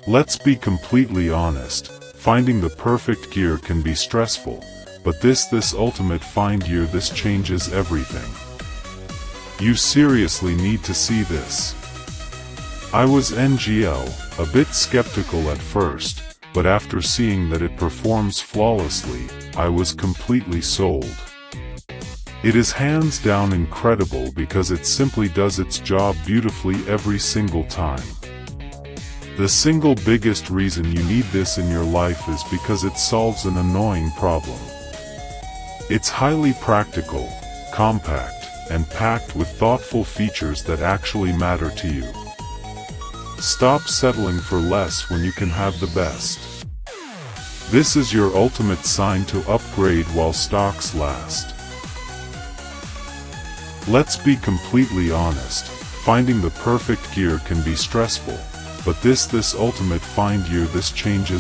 Let's be completely honest, finding the perfect gear can be stressful, but this ultimate find gear, this changes everything. You seriously need to see this. I was NGL, a bit skeptical at first, but after seeing that it performs flawlessly, I was completely sold. It is hands down incredible because it simply does its job beautifully every single time. The single biggest reason you need this in your life is because it solves an annoying problem. It's highly practical, compact, and packed with thoughtful features that actually matter to you. Stop settling for less when you can have the best. This is your ultimate sign to upgrade while stocks last. Let's be completely honest, finding the perfect gear can be stressful, but this ultimate find gear, this changes